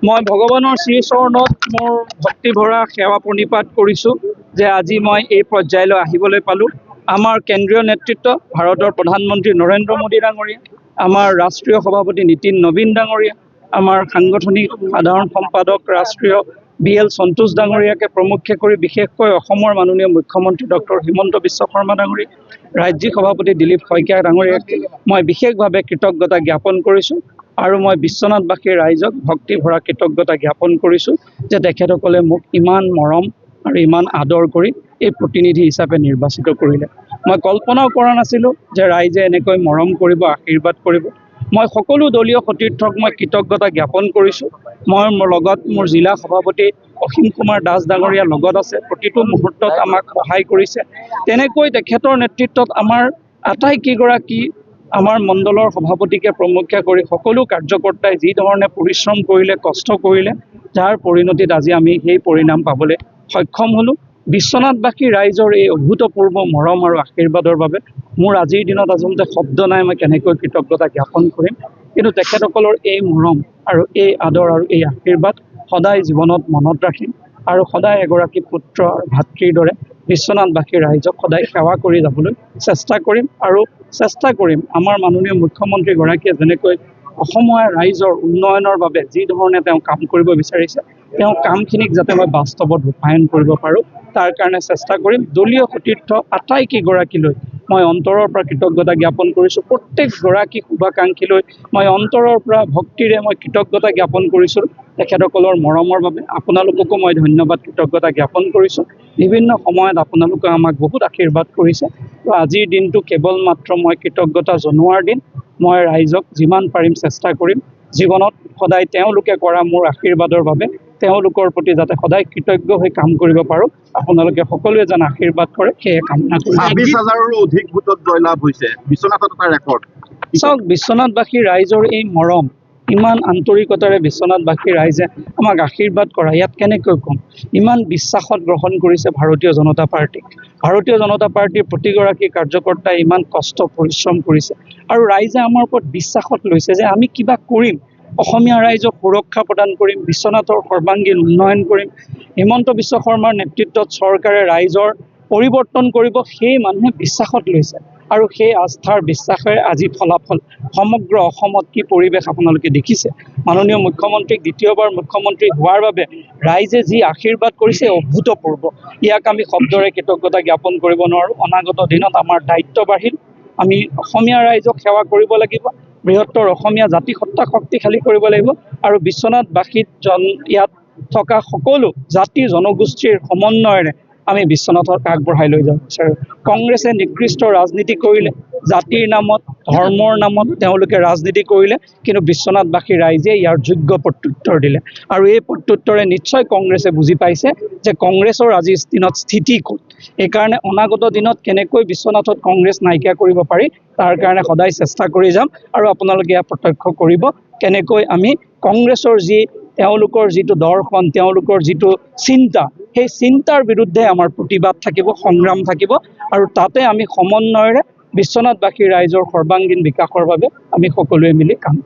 মই ভগৱানৰ শ্ৰীচৰণত মোৰ ভক্তি ভৰা সেৱা প্ৰণিপাত কৰিছোঁ যে আজি মই এই পৰ্যায়লৈ আহিবলৈ পালোঁ। আমাৰ কেন্দ্ৰীয় নেতৃত্ব ভাৰতৰ প্ৰধানমন্ত্ৰী নৰেন্দ্ৰ মোদী ডাঙৰীয়া, আমাৰ ৰাষ্ট্ৰীয় সভাপতি নীতিন নবীন ডাঙৰীয়া, আমাৰ সাংগঠনিক সাধাৰণ সম্পাদক ৰাষ্ট্ৰীয় BL সন্তোষ ডাঙৰীয়াকে প্ৰমুখ্যে কৰি বিশেষকৈ অসমৰ মাননীয় মুখ্যমন্ত্ৰী ডক্টৰ হিমন্ত বিশ্ব শৰ্মা ডাঙৰীয়া, ৰাজ্যিক সভাপতি দিলীপ শইকীয়া ডাঙৰীয়াকে মই বিশেষভাৱে কৃতজ্ঞতা জ্ঞাপন কৰিছোঁ। আৰু মই বিশ্বনাথবাসী ৰাইজক ভক্তি ভৰা কৃতজ্ঞতা জ্ঞাপন কৰিছোঁ যে তেখেতসকলে মোক ইমান মৰম আৰু ইমান আদৰ কৰি এই প্ৰতিনিধি হিচাপে নিৰ্বাচিত কৰিলে। মই কল্পনাও কৰা নাছিলোঁ যে ৰাইজে এনেকৈ মৰম কৰিব, আশীৰ্বাদ কৰিব। মই সকলো দলীয় সতীৰ্থক মই কৃতজ্ঞতা জ্ঞাপন কৰিছোঁ। মই লগত মোৰ জিলা সভাপতি অসীম কুমাৰ দাস ডাঙৰীয়া লগত আছে, প্ৰতিটো মুহূৰ্তত আমাক সহায় কৰিছে। তেনেকৈ তেখেতৰ নেতৃত্বত আমাৰ আটাইকেইগৰাকী আমাৰ মণ্ডলৰ সভাপতিকে প্ৰমুখ্যে কৰি সকলো কাৰ্যকৰ্তাই যি ধৰণে পৰিশ্ৰম কৰিলে, কষ্ট কৰিলে, যাৰ পৰিণতিত আজি আমি সেই পৰিণাম পাবলৈ সক্ষম হ'লোঁ। বিশ্বনাথবাসী ৰাইজৰ এই অভূতপূৰ্ব মৰম আৰু আশীৰ্বাদৰ বাবে মোৰ আজিৰ দিনত আচলতে শব্দ নাই, মই কেনেকৈ কৃতজ্ঞতা জ্ঞাপন কৰিম। কিন্তু তেখেতসকলৰ এই মৰম আৰু এই আদৰ আৰু এই আশীৰ্বাদ সদায় জীৱনত মনত ৰাখিম আৰু সদায় এগৰাকী পুত্ৰ আৰু ভাতৃৰ দৰে বিশ্বনাথবাসী ৰাইজক সদায় সেৱা কৰি যাবলৈ চেষ্টা কৰিম আৰু চেষ্টা কৰিম আমাৰ মাননীয় মুখ্যমন্ত্ৰীগৰাকীয়ে যেনেকৈ অসমৰ ৰাইজৰ উন্নয়নৰ বাবে যি ধৰণে তেওঁ কাম কৰিব বিচাৰিছে, তেওঁ কামখিনিক যাতে মই বাস্তৱত ৰূপায়ণ কৰিব পাৰোঁ তাৰ কাৰণে চেষ্টা কৰিম। দলীয় সতীৰ্থ আটাইকেইগৰাকীলৈ মই অন্তৰৰ পৰা কৃতজ্ঞতা জ্ঞাপন কৰিছোঁ। প্ৰত্যেকগৰাকী শুভাকাংক্ষীলৈ মই অন্তৰৰ পৰা ভক্তিৰে মই কৃতজ্ঞতা জ্ঞাপন কৰিছোঁ তেখেতসকলৰ মৰমৰ বাবে। আপোনালোককো মই ধন্যবাদ, কৃতজ্ঞতা জ্ঞাপন কৰিছোঁ। বিভিন্ন সময়ত আপোনালোকে আমাক বহুত আশীৰ্বাদ কৰিছে। তো আজিৰ দিনটো কেৱল মাত্ৰ মই কৃতজ্ঞতা জনোৱাৰ দিন। মই ৰাইজক যিমান পাৰিম চেষ্টা কৰিম জীৱনত সদায় তেওঁলোকে কৰা মোৰ আশীৰ্বাদৰ বাবে তেওঁলোকৰ প্ৰতি যাতে সদায় কৃতজ্ঞ হৈ কাম কৰিব পাৰোঁ। আপোনালোকে সকলোৱে যেন আশীৰ্বাদ কৰে সেয়ে কামনা কৰিছোঁ। ২৬,০০০ৰো অধিক ভোটত জয়লাভ হৈছে, বিশ্বনাথত এটা ৰেকৰ্ড। চাওক, বিশ্বনাথবাসী ৰাইজৰ এই মৰম, ইমান আন্তৰিকতাৰে বিশ্বনাথবাসী ৰাইজে আমাক আশীৰ্বাদ কৰা, ইয়াত কেনেকৈ ক'ম। ইমান বিশ্বাসত গ্ৰহণ কৰিছে ভাৰতীয় জনতা পাৰ্টীক। ভাৰতীয় জনতা পাৰ্টীৰ প্ৰতিগৰাকী কাৰ্যকৰ্তাই ইমান কষ্ট পৰিশ্ৰম কৰিছে আৰু ৰাইজে আমাৰ ওপৰত বিশ্বাসত লৈছে যে আমি কিবা কৰিম, অসমীয়া ৰাইজক সুৰক্ষা প্ৰদান কৰিম, বিশ্বনাথৰ সৰ্বাংগীন উন্নয়ন কৰিম, হিমন্ত বিশ্ব শৰ্মাৰ নেতৃত্বত চৰকাৰে ৰাইজৰ পৰিৱৰ্তন কৰিব। সেই মানুহে বিশ্বাসত লৈছে আৰু সেই আস্থাৰ বিশ্বাসেৰে আজি ফলাফল সমগ্ৰ অসমত কি পৰিৱেশ আপোনালোকে দেখিছে। মাননীয় মুখ্যমন্ত্ৰীক দ্বিতীয়বাৰ মুখ্যমন্ত্ৰী হোৱাৰ বাবে ৰাইজে যি আশীৰ্বাদ কৰিছে অভূতপূৰ্ব। ইয়াক আমি শব্দৰে কৃতজ্ঞতা জ্ঞাপন কৰিব নোৱাৰোঁ। অনাগত দিনত আমাৰ দায়িত্ব বাঢ়িল। আমি অসমীয়া ৰাইজক সেৱা কৰিব লাগিব, বৃহত্তৰ অসমীয়া জাতিসত্তাক শক্তিশালী কৰিব লাগিব আৰু বিশ্বনাথবাসীত ইয়াত থকা সকলো জাতি জনগোষ্ঠীৰ সমন্বয়েৰে আমি বিশ্বনাথক আগবঢ়াই লৈ যাব বিচাৰোঁ। কংগ্ৰেছে নিকৃষ্ট ৰাজনীতি কৰিলে, জাতিৰ নামত, ধৰ্মৰ নামত তেওঁলোকে ৰাজনীতি কৰিলে, কিন্তু বিশ্বনাথবাসী ৰাইজে ইয়াৰ যোগ্য প্ৰত্যুত্তৰ দিলে আৰু এই প্ৰত্যুত্তৰে নিশ্চয় কংগ্ৰেছে বুজি পাইছে যে কংগ্ৰেছৰ আজিৰ দিনত স্থিতি ক'ত। এইকাৰণে অনাগত দিনত কেনেকৈ বিশ্বনাথত কংগ্ৰেছ নাইকিয়া কৰিব পাৰি তাৰ কাৰণে সদায় চেষ্টা কৰি যাম আৰু আপোনালোকে ইয়াত প্ৰত্যক্ষ কৰিব কেনেকৈ আমি কংগ্ৰেছৰ তেওঁলোকৰ যিটো দৰ্শন, তেওঁলোকৰ যিটো চিন্তা, সেই চিন্তাৰ বিৰুদ্ধে আমাৰ প্ৰতিবাদ থাকিব, সংগ্ৰাম থাকিব আৰু তাতে আমি সমন্বয়েৰে বিশ্বনাথবাসী ৰাইজৰ সৰ্বাংগীন বিকাশৰ বাবে আমি সকলোৱে মিলি কাম কৰিম।